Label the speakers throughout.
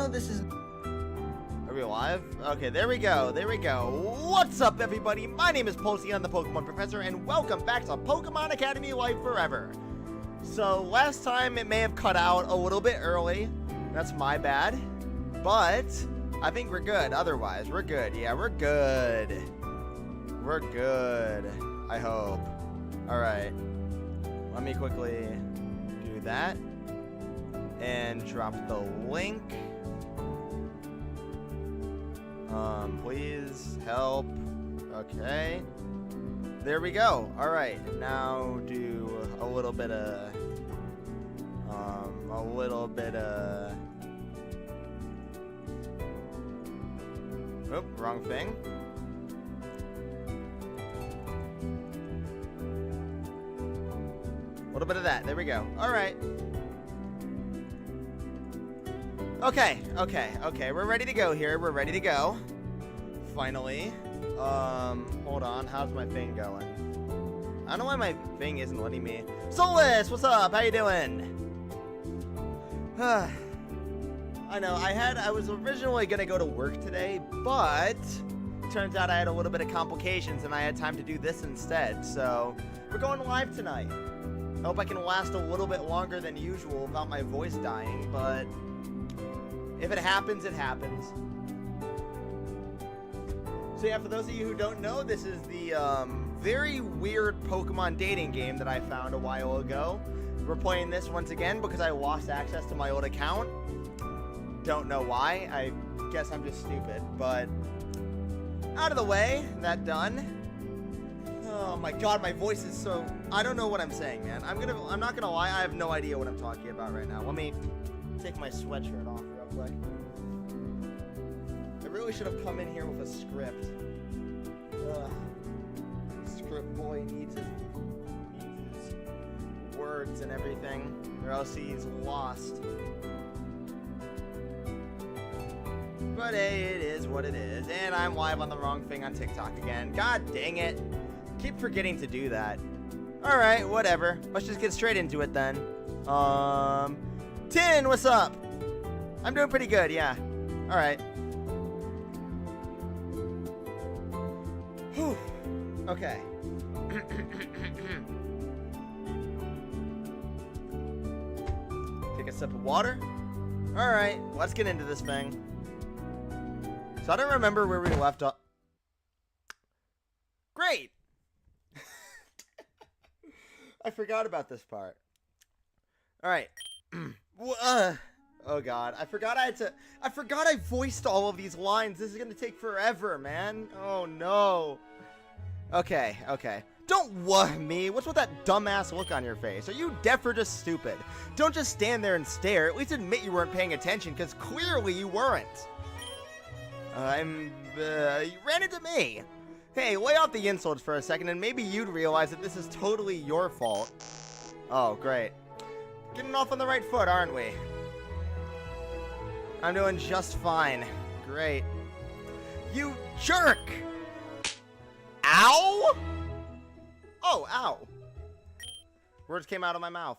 Speaker 1: this is... Are we live? Okay, there we go. There we go. What's up, everybody? My name is Posey, I'm the Pokemon Professor, and welcome back to Pokemon Academy Life Forever. So, last time it may have cut out a little bit early. That's my bad. But, I think we're good. Otherwise, we're good. Yeah, we're good. We're good. I hope. Alright. Let me quickly do that. And drop the link. Please help. Okay. There we go. Alright. Now do a little bit of Oop, wrong thing. A little bit of that. There we go. Alright. Okay. We're ready to go here. We're ready to go. Finally. Hold on. How's my thing going? I don't know why my thing isn't letting me. Solus, what's up? How you doing? I know, I was originally gonna go to work today, but turns out I had a little bit of complications and I had time to do this instead. So, we're going live tonight. I hope I can last a little bit longer than usual without my voice dying, but if it happens, it happens. So yeah, for those of you who don't know, this is the very weird Pokemon dating game that I found a while ago. We're playing this once again because I lost access to my old account. Don't know why. I guess I'm just stupid, but out of the way. That done. Oh my god, my voice is so... I don't know what I'm saying, man. I'm not gonna lie, I have no idea what I'm talking about right now. Let me take my sweatshirt off real quick. I really should have come in here with a script. Ugh. Script boy needs his words and everything, or else he's lost. But hey, it is what it is. And I'm live on the wrong thing on TikTok again. God dang it. Keep forgetting to do that. Alright, whatever. Let's just get straight into it then. Tin, what's up? I'm doing pretty good, yeah. Alright. Whew. Okay. Take a sip of water. Alright, let's get into this thing. So I don't remember where we left off. Great! I forgot about this part. Alright. Oh god, I forgot I voiced all of these lines. This is gonna take forever, man. Oh no. Okay. Don't me. What's with that dumbass look on your face? Are you deaf or just stupid? Don't just stand there and stare. At least admit you weren't paying attention, because clearly you weren't. You ran into me. Hey, lay off the insults for a second and maybe you'd realize that this is totally your fault. Oh, great. Getting off on the right foot, aren't we? I'm doing just fine. Great. You jerk! Ow? Oh, ow. Words came out of my mouth.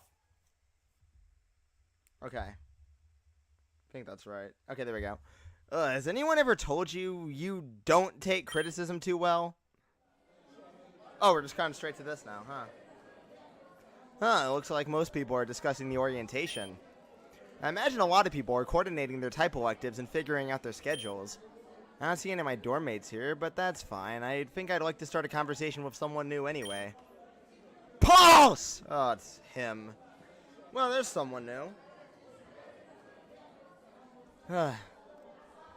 Speaker 1: Okay. I think that's right. Okay, there we go. Has anyone ever told you you don't take criticism too well? Oh, we're just going straight to this now, huh? Huh, it looks like most people are discussing the orientation. I imagine a lot of people are coordinating their type electives and figuring out their schedules. I don't see any of my dorm mates here, but that's fine. I think I'd like to start a conversation with someone new anyway. Pulse! Oh, it's him. Well, there's someone new.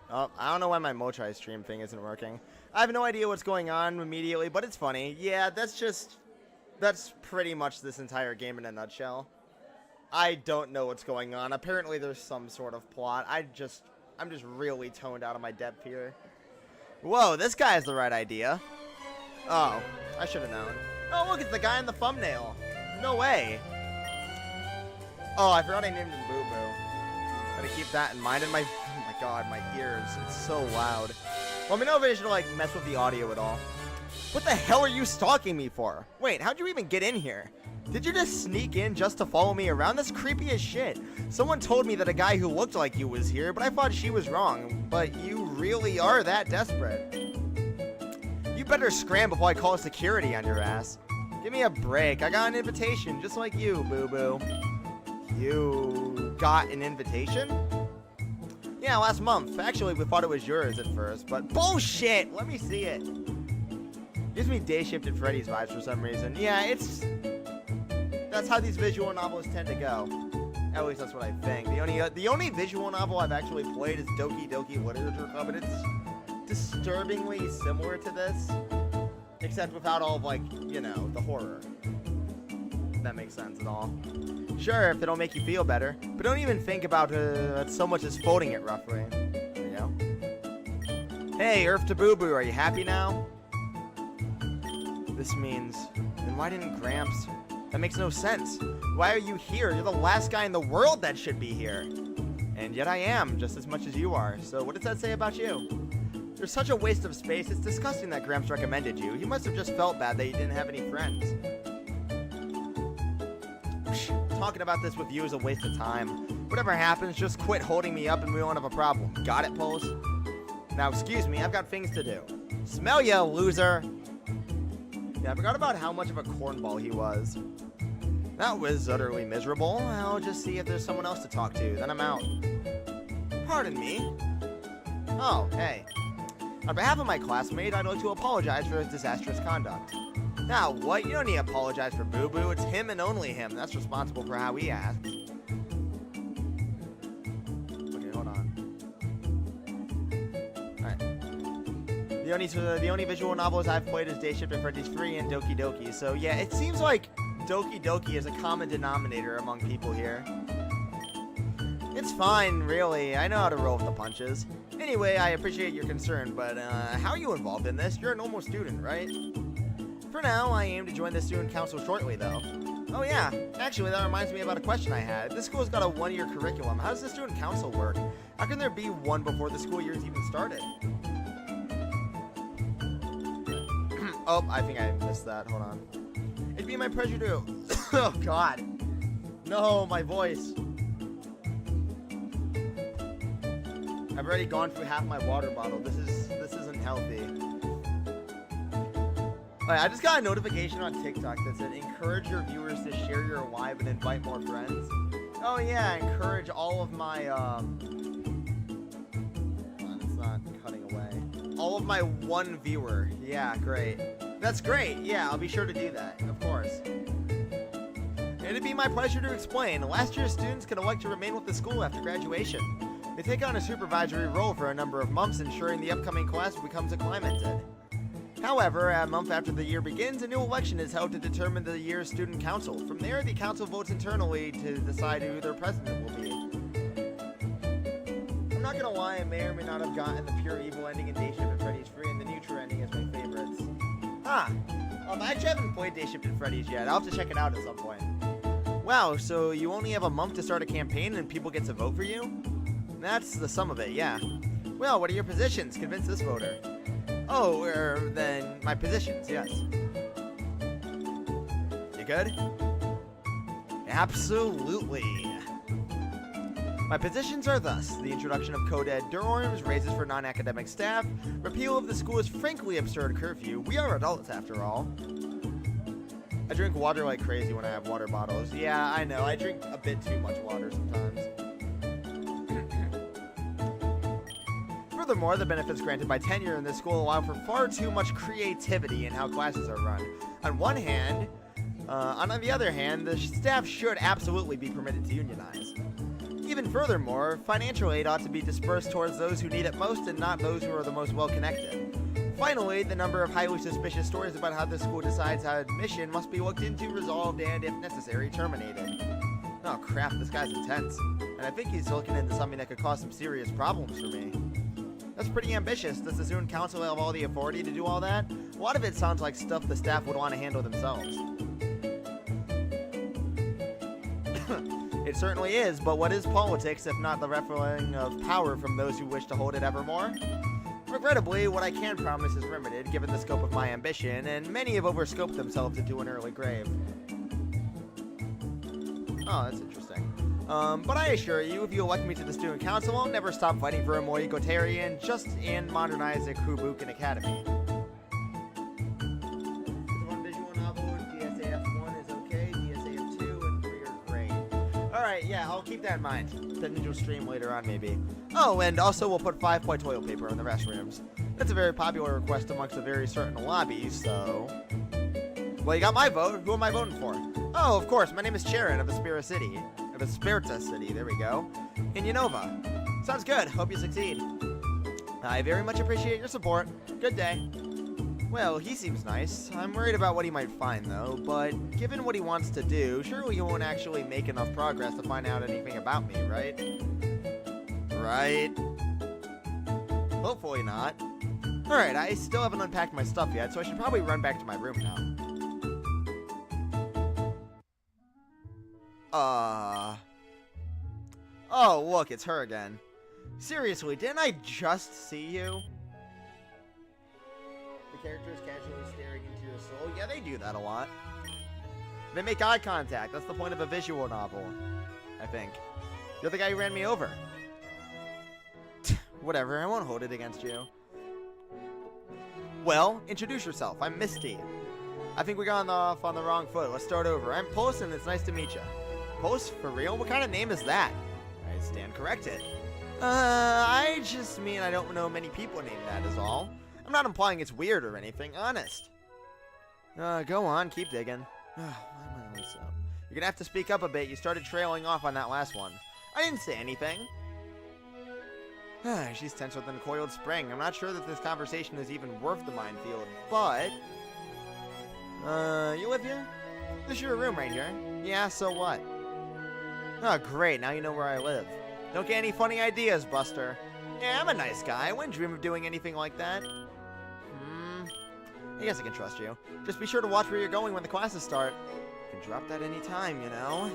Speaker 1: Oh, I don't know why my Mochai stream thing isn't working. I have no idea what's going on immediately, but it's funny. Yeah, that's pretty much this entire game in a nutshell. I don't know what's going on. Apparently there's some sort of plot. I'm just really toned out of my depth here. Whoa, this guy has the right idea. Oh, I should have known. Oh, look, it's the guy in the thumbnail. No way. Oh, I forgot I named him Boo Boo. Gotta keep that in mind. And my god, my ears, it's so loud. Let me know if I should like mess with the audio at all. What the hell are you stalking me for? Wait, how'd you even get in here? Did you just sneak in just to follow me around? That's creepy as shit. Someone told me that a guy who looked like you was here, but I thought she was wrong. But you really are that desperate. You better scram before I call security on your ass. Give me a break. I got an invitation, just like you, boo-boo. You got an invitation? Yeah, last month. Actually, we thought it was yours at first, but bullshit! Let me see it. Gives me Day Shift and Freddy's vibes for some reason. Yeah, that's how these visual novels tend to go. At least that's what I think. The only visual novel I've actually played is Doki Doki Literature Club, and it's disturbingly similar to this, except without all of, like, you know, the horror. If that makes sense at all. Sure, if it'll make you feel better, but don't even think about so much as folding it roughly. There you go. Hey, Earth to Boo Boo, are you happy now? This means, then why didn't Gramps? That makes no sense. Why are you here? You're the last guy in the world that should be here. And yet I am, just as much as you are. So what does that say about you? You're such a waste of space. It's disgusting that Gramps recommended you. He must have just felt bad that you didn't have any friends. Talking about this with you is a waste of time. Whatever happens, just quit holding me up and we won't have a problem. Got it, Pulse? Now, excuse me, I've got things to do. Smell ya, loser! Yeah, I forgot about how much of a cornball he was. That was utterly miserable. I'll just see if there's someone else to talk to, then I'm out. Pardon me? Oh, hey. On behalf of my classmate, I'd like to apologize for his disastrous conduct. Now, what? You don't need to apologize for Boo Boo. It's him and only him. That's responsible for how he acts. Okay, hold on. Alright. The only visual novels I've played is Day Shift and Freddy's 3 and Doki Doki. So, yeah, it seems like Doki Doki is a common denominator among people here. It's fine, really. I know how to roll with the punches. Anyway, I appreciate your concern, but how are you involved in this? You're a normal student, right? For now, I aim to join the student council shortly, though. Oh yeah, actually that reminds me about a question I had. This school's got a one-year curriculum. How does the student council work? How can there be one before the school year's even started? Oh, I think I missed that. Hold on. It'd be my pleasure to... Oh, God. No, my voice. I've already gone through half my water bottle. This isn't healthy. Alright, I just got a notification on TikTok that said, encourage your viewers to share your live and invite more friends. Oh yeah, encourage all of my, it's not cutting away. All of my one viewer. Yeah, great. That's great. Yeah, I'll be sure to do that, of course. It'd be my pleasure to explain. Last year's students can elect to remain with the school after graduation. They take on a supervisory role for a number of months, ensuring the upcoming class becomes acclimated. However, a month after the year begins, a new election is held to determine the year's student council. From there, the council votes internally to decide who their president will be. I'm not gonna lie, I may or may not have gotten the pure evil ending in Day Shift and Freddy's 3, and the neutral ending is my favorites. I actually haven't played Day Shift and Freddy's yet. I'll have to check it out at some point. Wow, so you only have a month to start a campaign and people get to vote for you? That's the sum of it, yeah. Well, what are your positions? Convince this voter. Oh, then my positions, yes. You good? Absolutely. My positions are thus: the introduction of co-ed dorms, raises for non-academic staff, repeal of the school's frankly absurd curfew. We are adults, after all. I drink water like crazy when I have water bottles. Yeah, I know. I drink a bit too much water sometimes. Furthermore, the benefits granted by tenure in this school allow for far too much creativity in how classes are run. On one hand, on the other hand, the staff should absolutely be permitted to unionize. Even furthermore, financial aid ought to be dispersed towards those who need it most and not those who are the most well-connected. Finally, the number of highly suspicious stories about how the school decides how admission must be looked into, resolved, and, if necessary, terminated. Oh crap, this guy's intense. And I think he's looking into something that could cause some serious problems for me. That's pretty ambitious. Does the student council have all the authority to do all that? A lot of it sounds like stuff the staff would want to handle themselves. It certainly is, but what is politics if not the referring of power from those who wish to hold it evermore? Regrettably, what I can promise is limited, given the scope of my ambition, and many have overscoped themselves into an early grave. Oh, that's interesting. But I assure you, if you elect me to the student council, I'll never stop fighting for a more egalitarian, just and modernized Kobukan Academy. One visual novel, DSAF1 is okay, DSAF2 and 3 are great. Alright, yeah, I'll keep that in mind. The ninja stream later on, maybe. Oh, and also we'll put 5-point toilet paper in the restrooms. That's a very popular request amongst a very certain lobby, so... Well, you got my vote. Who am I voting for? Oh, of course, my name is Sharon of Aspira City. Of Aspirta City, there we go. In Unova. Sounds good. Hope you succeed. I very much appreciate your support. Good day. Well, he seems nice. I'm worried about what he might find, though, but given what he wants to do, surely he won't actually make enough progress to find out anything about me, right? Right? Hopefully not. Alright, I still haven't unpacked my stuff yet, so I should probably run back to my room now. Oh, look, it's her again. Seriously, didn't I just see you? The character is casually staring into your soul. Yeah, they do that a lot. They make eye contact. That's the point of a visual novel, I think. You're the guy who ran me over. Whatever, I won't hold it against you. Well, introduce yourself. I'm Misty. I think we got off on the wrong foot. Let's start over. I'm Pulse, and it's nice to meet you. Pulse? For real? What kind of name is that? I stand corrected. I just mean I don't know many people named that is all. I'm not implying it's weird or anything, honest. Go on, keep digging. Why am I always so? You're gonna have to speak up a bit. You started trailing off on that last one. I didn't say anything. She's tenser than a coiled spring. I'm not sure that this conversation is even worth the minefield, but... you live here? This is your room right here. Yeah, so what? Oh, great. Now you know where I live. Don't get any funny ideas, Buster. Yeah, I'm a nice guy. I wouldn't dream of doing anything like that. I guess I can trust you. Just be sure to watch where you're going when the classes start. You can drop that any time, you know?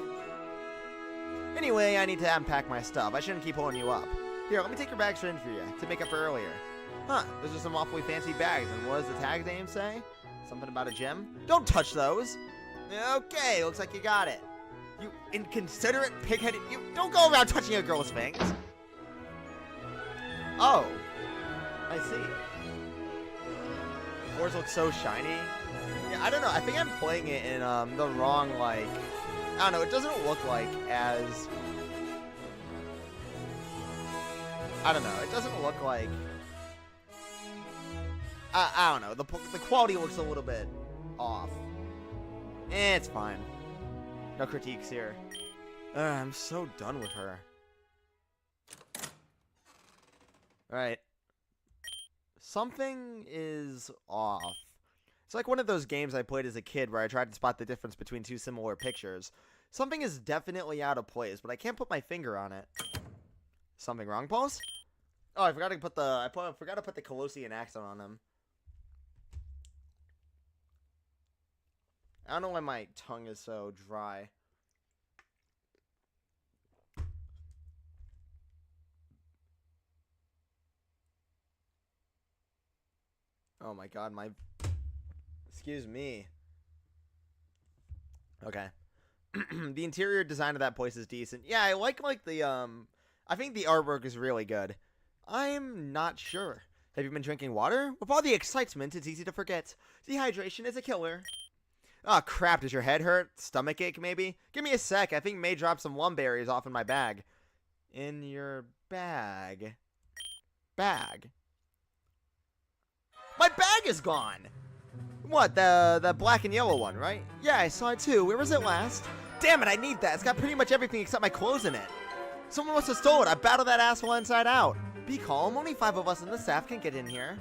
Speaker 1: Anyway, I need to unpack my stuff. I shouldn't keep holding you up. Here, let me take your bags in for you, to make up for earlier. Huh, those are some awfully fancy bags, and what does the tag name say? Something about a gym? Don't touch those! Okay, looks like you got it. You inconsiderate, pig-headed... You don't go around touching a girl's things! Oh. I see. The floors look so shiny. Yeah, I don't know, I think I'm playing it in, the wrong, like... I don't know, it doesn't look like as... I don't know, it doesn't look like... I don't know, the quality looks a little bit off. It's fine. No critiques here. I'm so done with her. Alright. Something is off. It's like one of those games I played as a kid where I tried to spot the difference between two similar pictures. Something is definitely out of place, but I can't put my finger on it. Something wrong, Pulse? Oh, I forgot to put the I forgot to put the Colossian accent on him. I don't know why my tongue is so dry. Oh my god, my... Excuse me. Okay. The interior design of that place is decent. Yeah, I like the, I think the artwork is really good. I'm not sure. Have you been drinking water? With all the excitement, it's easy to forget. Dehydration is a killer. Oh crap, does your head hurt? Stomach ache, maybe? Give me a sec, I think May dropped some lumberries off in my bag. In your bag? Bag? My bag is gone! What, the black and yellow one, right? Yeah, I saw it too. Where was it last? Damn it, I need that. It's got pretty much everything except my clothes in it. Someone must have stolen it. I battled that asshole inside out. Be calm. Only 5 of us in the staff can get in here.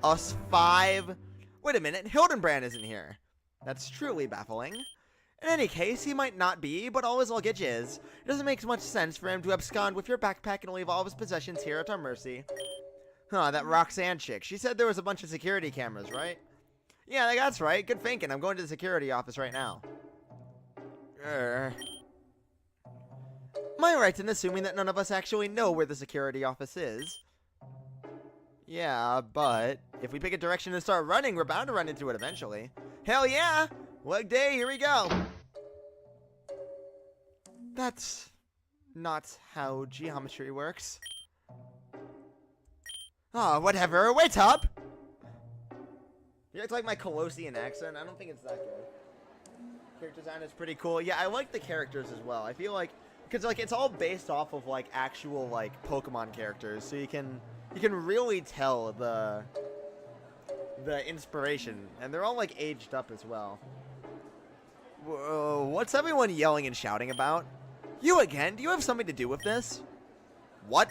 Speaker 1: Us 5? Wait a minute. Hildenbrand isn't here. That's truly baffling. In any case, he might not be, but all his luggage is. It doesn't make much sense for him to abscond with your backpack and leave all of his possessions here at our mercy. Huh, that Roxanne chick. She said there was a bunch of security cameras, right? Yeah, that's right. Good thinking. I'm going to the security office right now. Am I right in assuming that none of us actually know where the security office is? Yeah, but if we pick a direction and start running, we're bound to run into it eventually. Hell yeah! Leg day, here we go! That's not how geometry works. Oh, whatever. Wait up! You act like my Colossian accent. I don't think it's that good. Character design is pretty cool. Yeah, I like the characters as well. I feel like, because like it's all based off of like actual like Pokemon characters, so you can really tell the inspiration, and they're all like aged up as well. Whoa, what's everyone yelling and shouting about? You again? Do you have something to do with this? What?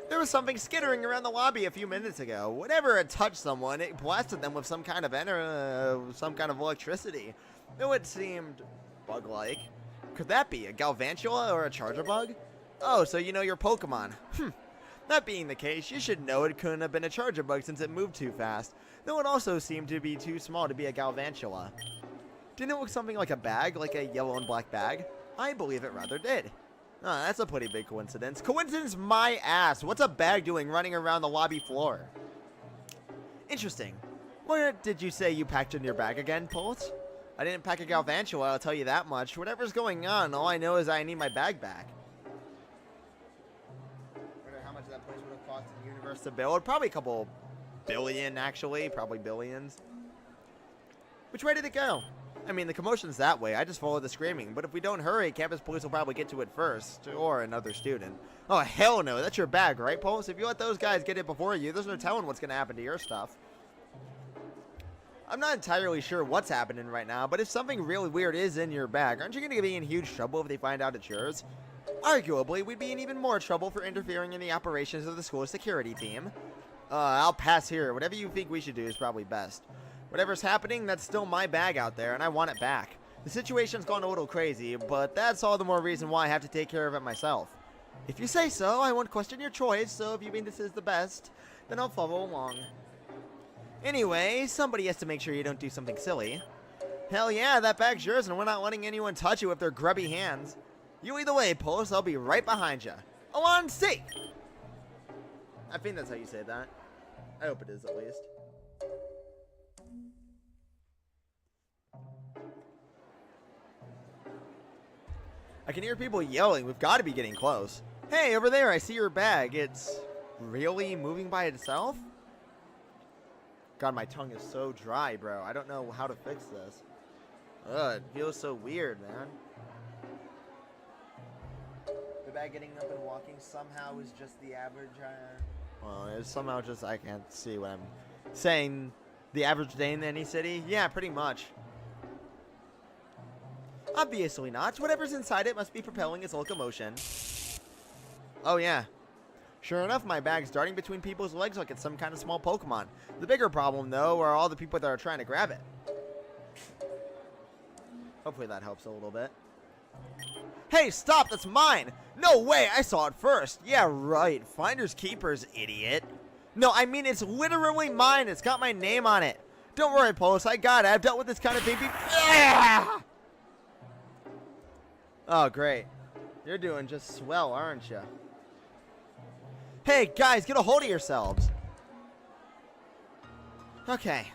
Speaker 1: There was something skittering around the lobby a few minutes ago. Whenever it touched someone, it blasted them with some kind of electricity. Though it seemed bug-like. Could that be a Galvantula or a Charger Bug? Oh, so you know your Pokemon. That being the case, you should know it couldn't have been a Charger Bug since it moved too fast. Though it also seemed to be too small to be a Galvantula. Didn't it look something like a bag, like a yellow and black bag? I believe it rather did. Oh, that's a pretty big coincidence. Coincidence my ass. What's a bag doing running around the lobby floor? Interesting. What did you say you packed in your bag again, Pulse? I didn't pack a Galvantula, I'll tell you that much. Whatever's going on, all I know is I need my bag back. I wonder how much that place would have cost in the universe to build. Probably a couple billion, actually. Probably billions. Which way did it go? I mean, the commotion's that way. I just follow the screaming. But if we don't hurry, campus police will probably get to it first. Or another student. Oh, hell no. That's your bag, right, Pulse? If you let those guys get it before you, there's no telling what's going to happen to your stuff. I'm not entirely sure what's happening right now, but if something really weird is in your bag, aren't you going to be in huge trouble if they find out it's yours? Arguably, we'd be in even more trouble for interfering in the operations of the school security team. I'll pass here. Whatever you think we should do is probably best. Whatever's happening, that's still my bag out there, and I want it back. The situation's gone a little crazy, but that's all the more reason why I have to take care of it myself. If you say so, I won't question your choice, so if you mean this is the best, then I'll follow along. Anyway, somebody has to make sure you don't do something silly. Hell yeah, that bag's yours, and we're not letting anyone touch you with their grubby hands. You lead the way, Pulse. I'll be right behind you. On seek! I think that's how you say that. I hope it is, at least. I can hear people yelling. We've got to be getting close. Hey, over there, I see your bag. It's really moving by itself? God, my tongue is so dry, bro. I don't know how to fix this. Ugh, it feels so weird, man. The bag getting up and walking somehow is just the average, well, it's somehow just, I can't see what I'm saying. The average day in any city? Yeah, pretty much. Obviously not. Whatever's inside it must be propelling its locomotion. Oh, yeah. Sure enough, my bag's darting between people's legs like it's some kind of small Pokemon. The bigger problem, though, are all the people that are trying to grab it. Hopefully that helps a little bit. Hey, stop! That's mine! No way! I saw it first! Yeah, right. Finders keepers, idiot. No, I mean, it's literally mine. It's got my name on it. Don't worry, Pulse. I got it. I've dealt with this kind of thing before. Oh, great. You're doing just swell, aren't you? Hey, guys, get a hold of yourselves. Okay.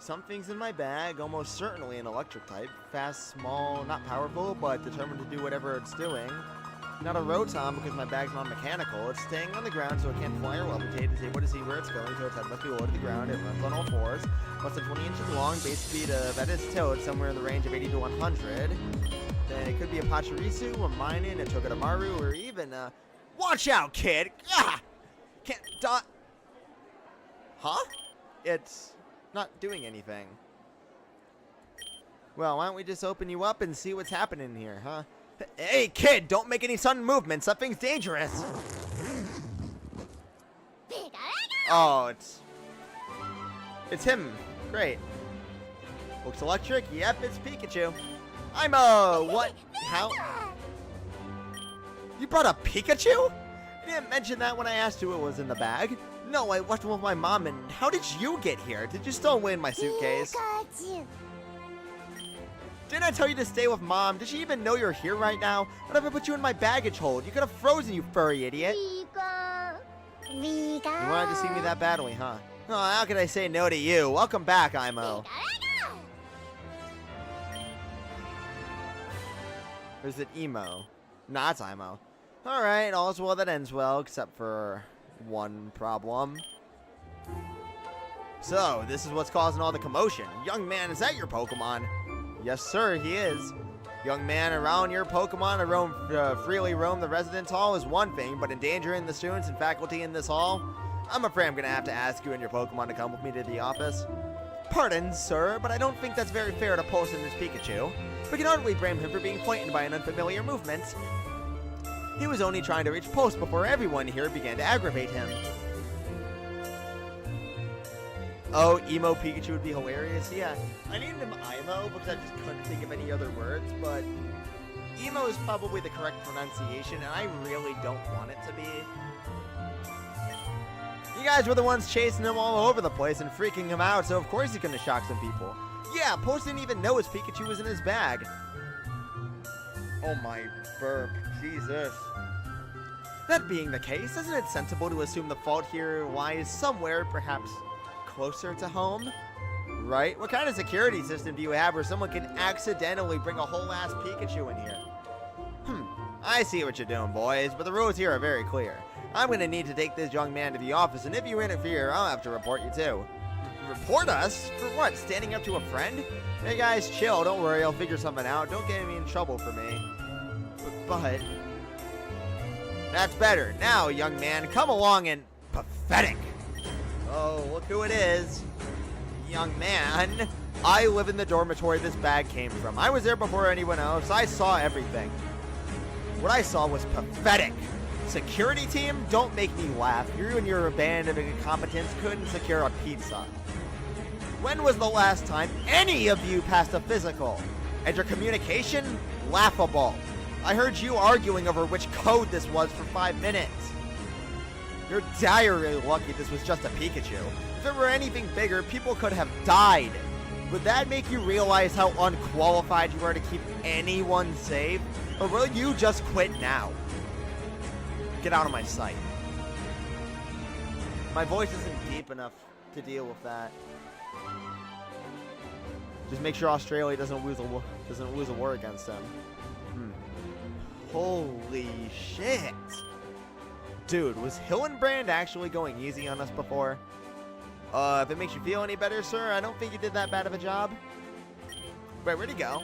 Speaker 1: Something's in my bag, almost certainly an electric type. Fast, small, not powerful, but determined to do whatever it's doing. Not a Rotom because my bag's non-mechanical. It's staying on the ground so it can't fly or levitate. It's able to see where it's going, so its head must be low to the ground. It runs on all fours. Less than 20 inches long, base speed of, at its tilt, somewhere in the range of 80 to 100. Then it could be a Pachirisu, a Minun, a Togedemaru, or even a... Watch out, kid! Ah! Can't dot. Huh? It's not doing anything. Well, why don't we just open you up and see what's happening here, huh? Hey, kid, don't make any sudden movements. Something's dangerous. Oh, it's him. Great. Looks electric. Yep, it's Pikachu. I'm what? How? You brought a Pikachu? You didn't mention that when I asked who it was in the bag. No, I left one with my mom, and how did you get here? Did you stow away in my suitcase? Didn't I tell you to stay with mom? Does she even know you're here right now? What if I put you in my baggage hold? You could have frozen, you furry idiot. You wanted to see me that badly, huh? Oh, how could I say no to you? Welcome back, Imo. Or is it Emo? Nah, it's Imo. Alright, all's well that ends well, except for one problem. So, this is what's causing all the commotion. Young man, is that your Pokemon? Yes, sir, he is. Young man, around your Pokemon freely roam the residence hall is one thing, but endangering the students and faculty in this hall? I'm afraid I'm going to have to ask you and your Pokemon to come with me to the office. Pardon, sir, but I don't think that's very fair to post in this Pikachu. We can hardly blame him for being frightened by an unfamiliar movement. He was only trying to reach post before everyone here began to aggravate him. Oh, Emo Pikachu would be hilarious. Yeah, I named him Imo because I just couldn't think of any other words, but Emo is probably the correct pronunciation, and I really don't want it to be. You guys were the ones chasing him all over the place and freaking him out, so of course he's going to shock some people. Yeah, Post didn't even know his Pikachu was in his bag. Oh my burp, Jesus. That being the case, isn't it sensible to assume the fault here lies somewhere, perhaps closer to home? Right? What kind of security system do you have where someone can accidentally bring a whole ass Pikachu in here? I see what you're doing, boys, but the rules here are very clear. I'm going to need to take this young man to the office, and if you interfere, I'll have to report you too. Report us? For what? Standing up to a friend? Hey guys, chill, don't worry, I'll figure something out. Don't get me in trouble for me. But that's better. Now, young man, come along and pathetic. Oh, look who it is. Young man, I live in the dormitory this bag came from. I was there before anyone else. I saw everything. What I saw was pathetic. Security team, don't make me laugh. You and your band of incompetents couldn't secure a pizza. When was the last time any of you passed a physical? And your communication? Laughable. I heard you arguing over which code this was for 5 minutes. You're dire lucky this was just a Pikachu. If it were anything bigger, people could have died. Would that make you realize how unqualified you are to keep anyone safe? Or will you just quit now? Get out of my sight. My voice isn't deep enough to deal with that. Just make sure Australia doesn't lose a war against them. Holy shit. Dude, was Hillenbrand actually going easy on us before? If it makes you feel any better, sir, I don't think you did that bad of a job. Wait, where'd he go?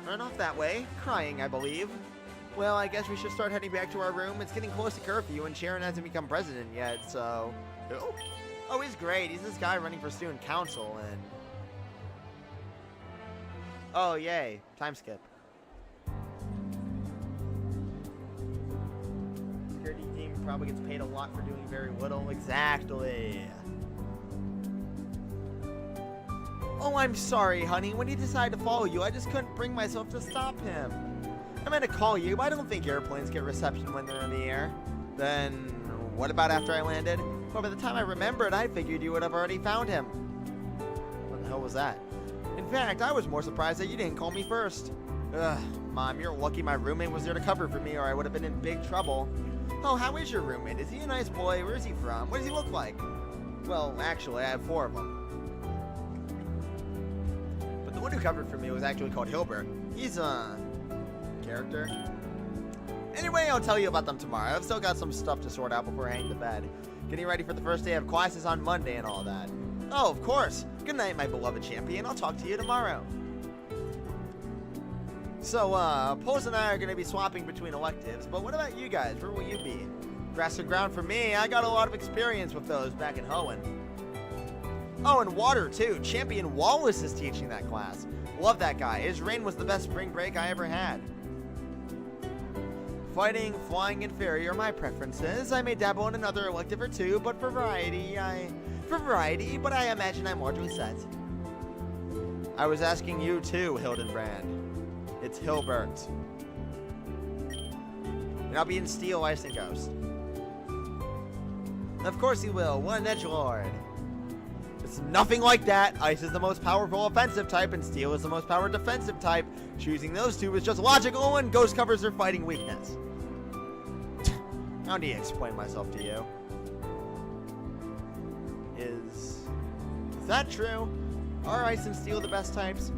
Speaker 1: Run off that way. Crying, I believe. Well, I guess we should start heading back to our room. It's getting close to curfew, and Sharon hasn't become president yet, so... Oh, he's great. He's this guy running for student council, and... Oh, yay. Time skip. Security team probably gets paid a lot for doing very little. Exactly. Oh, I'm sorry, honey. When he decided to follow you, I just couldn't bring myself to stop him. I meant to call you, but I don't think airplanes get reception when they're in the air. Then, what about after I landed? Well, by the time I remembered, I figured you would have already found him. What the hell was that? In fact, I was more surprised that you didn't call me first. Ugh, Mom, you're lucky my roommate was there to cover for me, or I would have been in big trouble. Oh, how is your roommate? Is he a nice boy? Where is he from? What does he look like? Well, actually, I have 4 of them. But the one who covered for me was actually called Hilbert. He's a character. Anyway, I'll tell you about them tomorrow. I've still got some stuff to sort out before I hang to bed. Getting ready for the first day of classes on Monday and all that. Oh, of course. Good night, my beloved champion. I'll talk to you tomorrow. So, Pose and I are going to be swapping between electives, but what about you guys? Where will you be? Grass and ground for me. I got a lot of experience with those back in Hoenn. Oh, and water, too. Champion Wallace is teaching that class. Love that guy. His reign was the best spring break I ever had. Fighting, flying, and fairy are my preferences. I may dabble in another elective or two, but for variety, but I imagine I'm largely set. I was asking you too, Hildenbrand. It's Hilbert. And I'll be in Steel, Ice, and Ghost. Of course he will. What an edgelord. It's nothing like that. Ice is the most powerful offensive type, and Steel is the most powerful defensive type. Choosing those two is just logical, and Ghost covers their fighting weakness. I don't need to explain myself to you. Is that true? Are Ice and Steel the best types?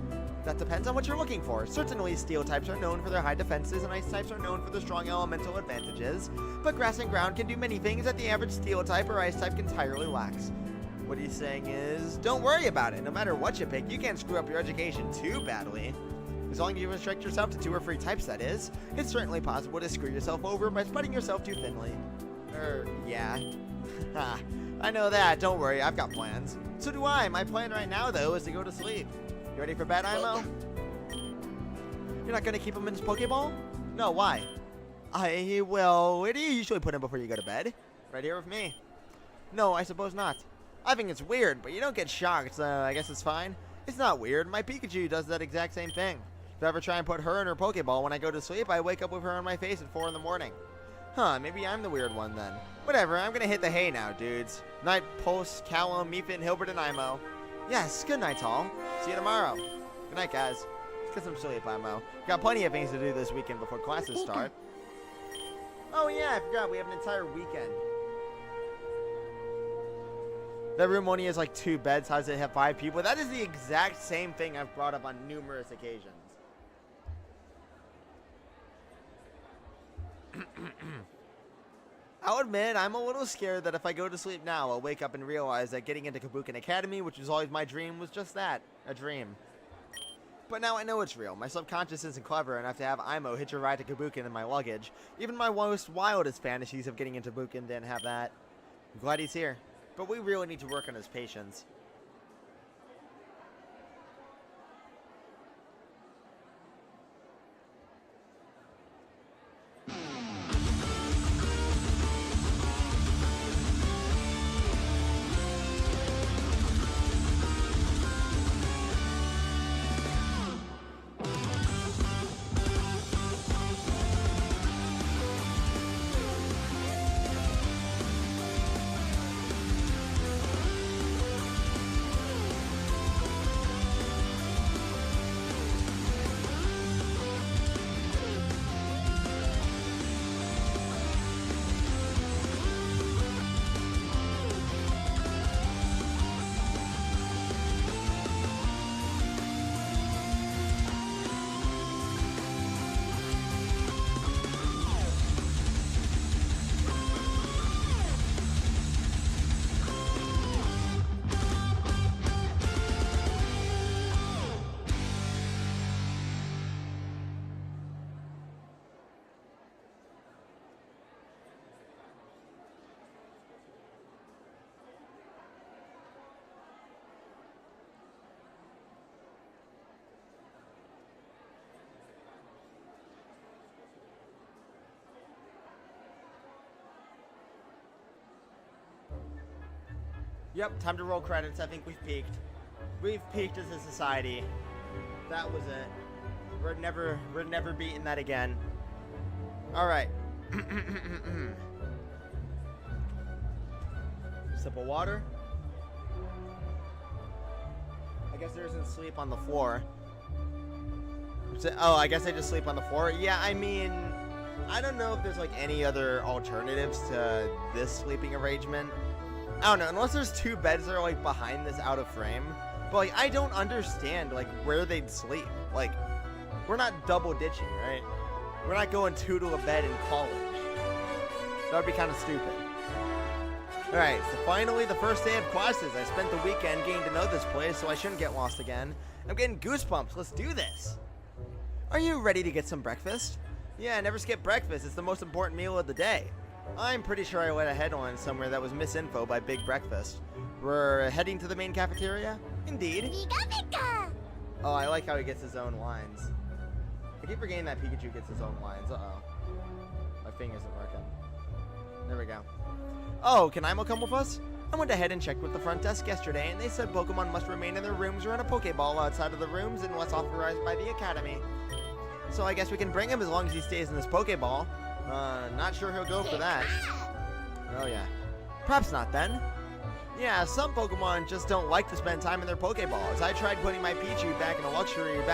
Speaker 1: That depends on what you're looking for. Certainly, Steel types are known for their high defenses, and Ice types are known for their strong elemental advantages. But Grass and Ground can do many things that the average Steel type or Ice type entirely lacks. What he's saying is, don't worry about it. No matter what you pick, you can't screw up your education too badly. As long as you restrict yourself to 2 or 3 types, that is. It's certainly possible to screw yourself over by spreading yourself too thinly. Yeah. Ha. I know that. Don't worry, I've got plans. So do I. My plan right now, though, is to go to sleep. You ready for bed, Imo? You're not going to keep him in his Pokeball? No, why? Where do you usually put him before you go to bed? Right here with me. No, I suppose not. I think it's weird, but you don't get shocked, so I guess it's fine. It's not weird. My Pikachu does that exact same thing. If I ever try and put her in her Pokeball when I go to sleep, I wake up with her on my face at 4 in the morning. Huh, maybe I'm the weird one then. Whatever, I'm gonna hit the hay now, dudes. Night, Pulse, Callum, Meefin, Hilbert, and Imo. Yes, good night, all. See you tomorrow. Good night, guys. Let's get some sleep, Imo. Got plenty of things to do this weekend before classes start. Oh yeah, I forgot, we have an entire weekend. That room only has like 2 beds. How does it have 5 people? That is the exact same thing I've brought up on numerous occasions. I'll admit, I'm a little scared that if I go to sleep now, I'll wake up and realize that getting into Kobukan Academy, which was always my dream, was just that, a dream. But now I know it's real. My subconscious isn't clever enough to have Imo hitch a ride to Kobukan in my luggage. Even my most wildest fantasies of getting into Kobukan didn't have that. I'm glad he's here. But we really need to work on his patience. Yep, time to roll credits. I think we've peaked. We've peaked as a society. That was it. We're never beating that again. Alright. Sip of water. I guess there isn't sleep on the floor. Oh, I guess I just sleep on the floor? Yeah, I mean, I don't know if there's like any other alternatives to this sleeping arrangement. I don't know, unless there's 2 beds that are like behind this out of frame. But like, I don't understand like where they'd sleep. Like, we're not double ditching, right? We're not going 2 to a bed in college. That would be kind of stupid. Alright, so finally the first day of classes. I spent the weekend getting to know this place, so I shouldn't get lost again. I'm getting goosebumps. Let's do this. Are you ready to get some breakfast? Yeah, never skip breakfast. It's the most important meal of the day. I'm pretty sure I let a headline somewhere that was misinfo by Big Breakfast. We're heading to the main cafeteria? Indeed. Oh, I like how he gets his own lines. I keep forgetting that Pikachu gets his own lines. Uh-oh. My thing isn't working. There we go. Oh, can Imo come with us? I went ahead and checked with the front desk yesterday, and they said Pokemon must remain in their rooms or in a Pokeball outside of the rooms unless authorized by the Academy. So I guess we can bring him as long as he stays in this Pokeball. Not sure he'll go for that. Oh yeah. Perhaps not then. Yeah, some Pokemon just don't like to spend time in their Pokeballs. I tried putting my Pichu back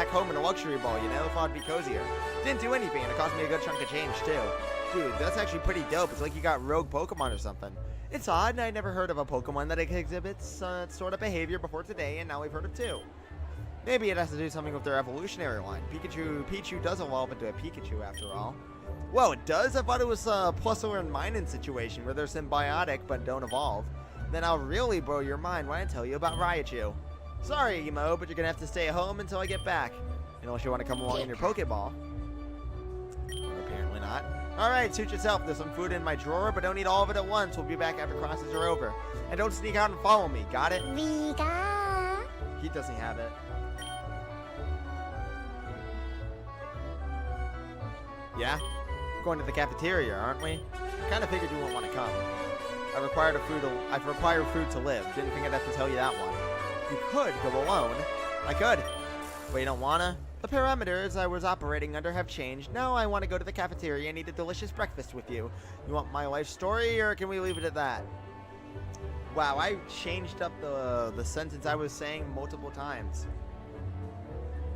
Speaker 1: home in a luxury ball, you know, thought it'd be cozier. Didn't do anything, and it cost me a good chunk of change too. Dude, that's actually pretty dope. It's like you got rogue Pokemon or something. It's odd, I never heard of a Pokemon that exhibits sort of behavior before today, and now we've heard of two. Maybe it has to do something with their evolutionary line. Pichu does evolve into a Pikachu after all. Whoa, it does? I thought it was a plethora and Minun situation where they're symbiotic but don't evolve. Then I'll really blow your mind when I tell you about Raichu. Sorry, Emo, but you're gonna have to stay at home until I get back. Unless you want to come along in your Pokeball. Apparently not. Alright, suit yourself. There's some food in my drawer, but don't eat all of it at once. We'll be back after classes are over. And don't sneak out and follow me, got it?
Speaker 2: Vika.
Speaker 1: He doesn't have it. Yeah? We're going to the cafeteria, aren't we? Kinda figured you wouldn't want to come. I've required food to live. Didn't think I'd have to tell you that one. You could go alone. I could. But you don't wanna? The parameters I was operating under have changed. Now I want to go to the cafeteria and eat a delicious breakfast with you. You want my life story, or can we leave it at that? Wow, I changed up the sentence I was saying multiple times.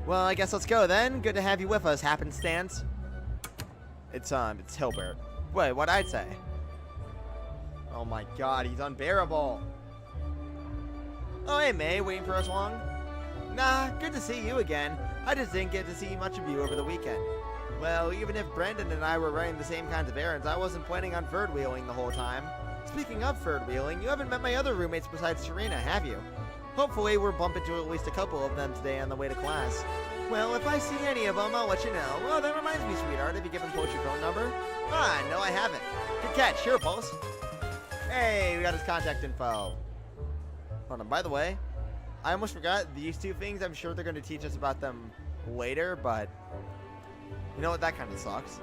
Speaker 1: Well, I guess let's go then. Good to have you with us, happenstance. It's Hilbert. Wait, what'd I say? Oh my god, he's unbearable. Oh, hey, May, waiting for us long? Nah, good to see you again. I just didn't get to see much of you over the weekend. Well, even if Brandon and I were running the same kinds of errands, I wasn't planning on third wheeling the whole time. Speaking of third wheeling, you haven't met my other roommates besides Serena, have you? Hopefully, we'll bump into at least a couple of them today on the way to class. Well, if I see any of them, I'll let you know. Well, that reminds me, sweetheart, have you given Pulse your phone number? Ah, no, I haven't. Good catch. Here, Pulse. Hey, we got his contact info. Hold on, by the way, I almost forgot these two things. I'm sure they're going to teach us about them later, but you know what? That kind of sucks.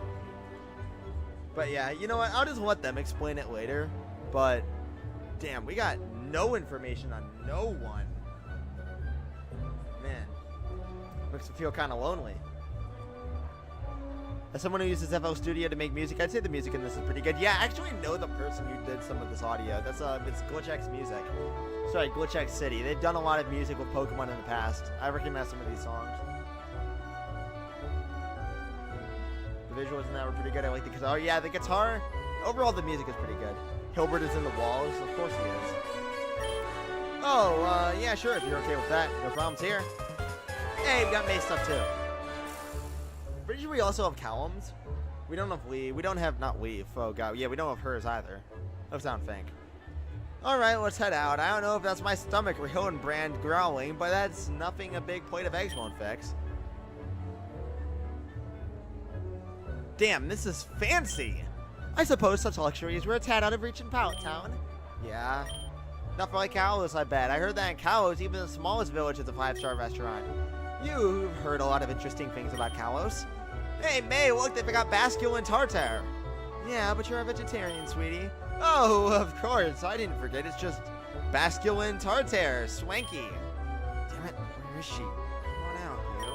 Speaker 1: But yeah, you know what? I'll just let them explain it later. But damn, we got no information on no one. Man, makes me feel kind of lonely. As someone who uses FL Studio to make music, I'd say the music in this is pretty good. Yeah, I actually know the person who did some of this audio. That's it's GlitchX Music. Sorry, GlitchX City. They've done a lot of music with Pokemon in the past. I recognize some of these songs. The visuals in that were pretty good. I like the guitar. Yeah, the guitar. Overall, the music is pretty good. Hilbert is in the walls. Of course he is. Oh, yeah, sure. If you're okay with that, no problems here. Hey, we got May stuff too. Pretty sure we also have Callum's. We don't have Lee. We don't have, not Lee. Oh, God. Yeah, we don't have hers either. That's not think. Alright, let's head out. I don't know if that's my stomach or Hildenbrand growling, but that's nothing a big plate of eggs won't fix. Damn, this is fancy. I suppose such luxuries were a tad out of reach in Pallet Town. Yeah. Not for like Kalos, I bet. I heard that in Kalos, even the smallest village is a 5-star restaurant. You've heard a lot of interesting things about Kalos. Hey, May, look, they forgot Bascule and Tartare. Yeah, but you're a vegetarian, sweetie. Oh, of course. I didn't forget. It's just Bascule and Tartare. Swanky. Damn it. Where is she? Come on out, you.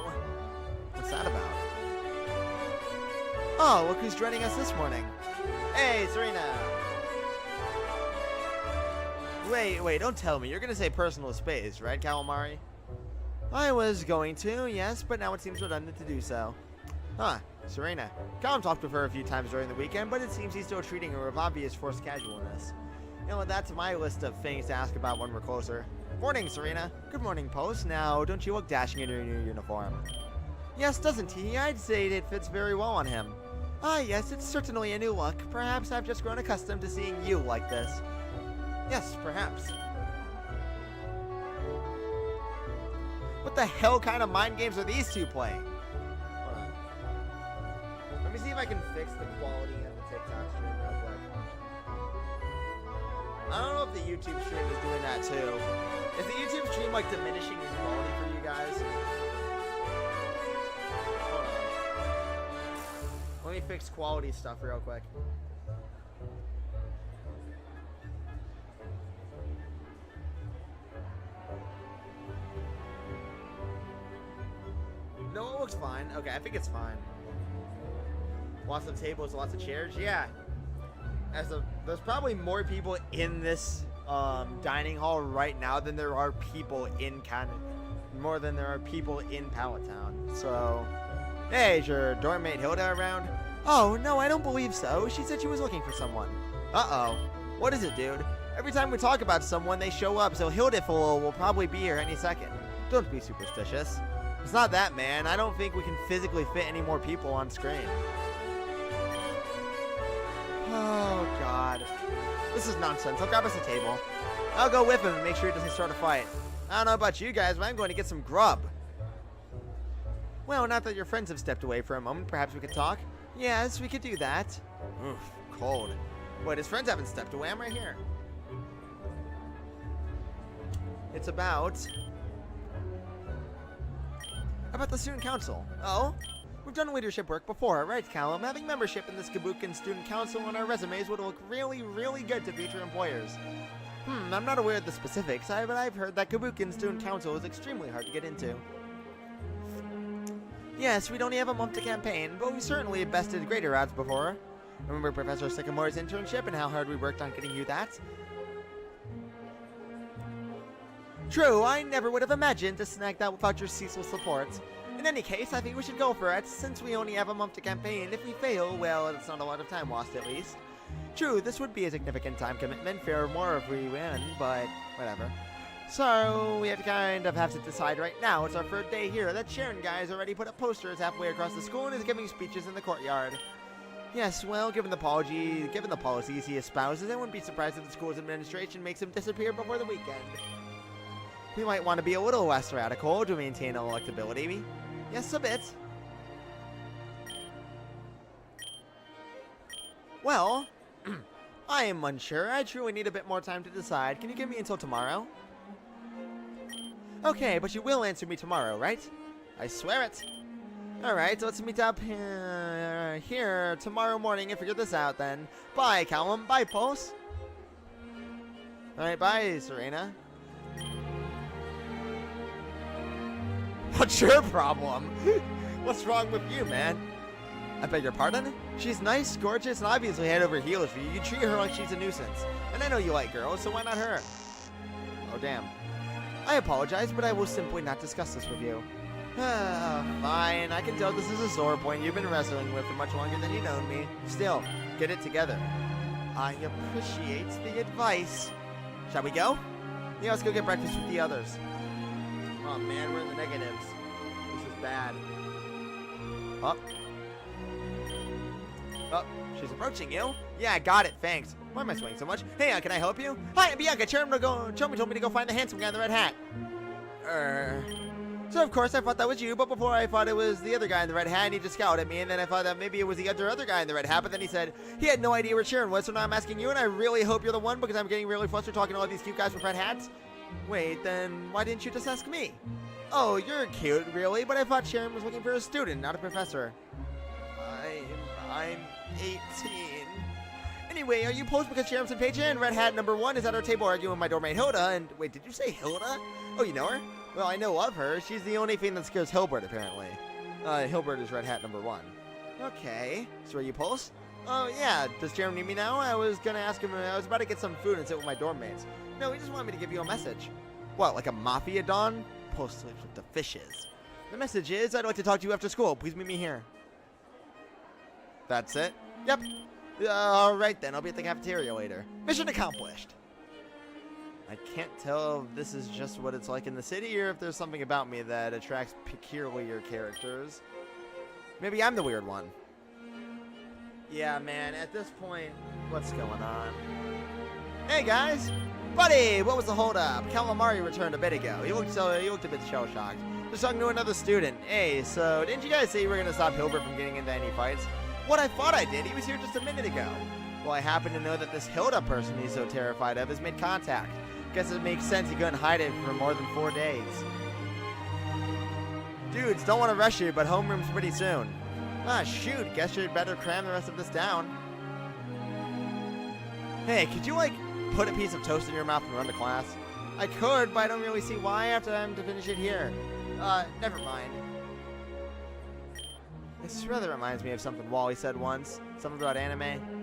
Speaker 1: What's that about? Oh, look who's joining us this morning. Hey, Serena. Wait, don't tell me. You're going to say personal space, right, Calamari? I was going to, yes, but now it seems redundant to do so. Huh, Serena. Callum talked with her a few times during the weekend, but it seems he's still treating her with obvious forced casualness. You know, that's my list of things to ask about when we're closer. Morning, Serena. Good morning, Post. Now, don't you look dashing in your new uniform? Yes, doesn't he? I'd say it fits very well on him. Ah, yes, it's certainly a new look. Perhaps I've just grown accustomed to seeing you like this. Yes, perhaps. What the hell kind of mind games are these two playing? Hold on. Let me see if I can fix the quality of the TikTok stream real quick. I don't know if the YouTube stream is doing that too. Is the YouTube stream like diminishing in quality for you guys? Hold on. Let me fix quality stuff real quick. No, it looks fine. Okay, I think it's fine. Lots of tables, lots of chairs. Yeah. There's probably more people in this dining hall right now than there are people in more than there are people in Pallet Town. So, hey, is your dorm mate Hilda around? Oh, no, I don't believe so. She said she was looking for someone. Uh-oh. What is it, dude? Every time we talk about someone, they show up, so Hildiful will probably be here any second. Don't be superstitious. It's not that, man. I don't think we can physically fit any more people on screen. Oh, God. This is nonsense. I'll grab us a table. I'll go with him and make sure he doesn't start a fight. I don't know about you guys, but I'm going to get some grub. Well, not that your friends have stepped away for a moment, perhaps we could talk? Yes, we could do that. Oof, cold. Wait, his friends haven't stepped away. I'm right here. It's about the student council. Oh? We've done leadership work before, right, Callum? Having membership in this Kobukan student council on our resumes would look really, really good to future employers. I'm not aware of the specifics, but I've heard that Kobukan student council is extremely hard to get into. Yes, we'd only have a month to campaign, but we certainly bested greater odds before. Remember Professor Sycamore's internship and how hard we worked on getting you that? True, I never would have imagined to snag that without your ceaseless support. In any case, I think we should go for it, since we only have a month to campaign. If we fail, well, it's not a lot of time lost at least. True, this would be a significant time commitment, fair more if we win, but whatever. So, we have to decide right now. It's our third day here. That Sharon guy's already put up posters halfway across the school and is giving speeches in the courtyard. Yes, well, given the policies he espouses, I wouldn't be surprised if the school's administration makes him disappear before the weekend. We might want to be a little less radical to maintain electability. Yes, a bit. Well, I am unsure. I truly need a bit more time to decide. Can you give me until tomorrow? Okay, but you will answer me tomorrow, right? I swear it. Alright, so let's meet up here tomorrow morning and figure this out then. Bye, Callum. Bye, Pulse. Alright, bye, Serena. What's your problem? What's wrong with you, man? I beg your pardon? She's nice, gorgeous, and obviously head over heels for you. You treat her like she's a nuisance. And I know you like girls, so why not her? Oh, damn. I apologize, but I will simply not discuss this with you. Fine. I can tell this is a sore point you've been wrestling with for much longer than you've known me. Still, get it together. I appreciate the advice. Shall we go? Yeah, let's go get breakfast with the others. Oh, man, we're in the negatives. This is bad. Oh. Oh, she's approaching you. Yeah, got it. Thanks. Why am I swaying so much? Hey, can I help you? Hi, I'm Bianca. Chairman told me to go find the handsome guy in the red hat. So, of course, I thought that was you, but before I thought it was the other guy in the red hat, and he just scowled at me, and then I thought that maybe it was the other guy in the red hat, but then he said he had no idea where Sharon was, so now I'm asking you, and I really hope you're the one, because I'm getting really flustered talking to all these cute guys with red hats. Wait, then why didn't you just ask me? Oh, you're cute, really, but I thought Sharon was looking for a student, not a professor. I'm 18. Anyway, are you posed because Sharon's in page and Red Hat number 1 is at our table arguing with my doormate Hilda, and wait, did you say Hilda? Oh, you know her? Well, I know of her. She's the only thing that scares Hilbert, apparently. Hilbert is Red Hat number 1. Okay, so are you Pulse? Oh, yeah, does Sharon need me now? I was gonna ask him, I was about to get some food and sit with my dorm mates. No, he just wanted me to give you a message. What, like a mafia don? Pulse sleeps with the fishes. The message is, I'd like to talk to you after school. Please meet me here. That's it? Yep. Alright then, I'll be at the cafeteria later. Mission accomplished. I can't tell if this is just what it's like in the city or if there's something about me that attracts peculiar characters. Maybe I'm the weird one. Yeah, man, at this point, what's going on? Hey, guys! Buddy, what was the holdup? Calamari returned a bit ago. He looked a bit shell-shocked. Just talking to another student. Hey, so didn't you guys say you were going to stop Hilbert from getting into any fights? What I thought I did. He was here just a minute ago. Well, I happen to know that this Hilda person he's so terrified of has made contact. Guess it makes sense he couldn't hide it for more than 4 days. Dudes, don't want to rush you, but homeroom's pretty soon. Ah, shoot. Guess you'd better cram the rest of this down. Hey, could you, put a piece of toast in your mouth and run to class? I could, but I don't really see why after I'm to finish it here. Never mind. This rather reminds me of something Wally said once. Something about anime.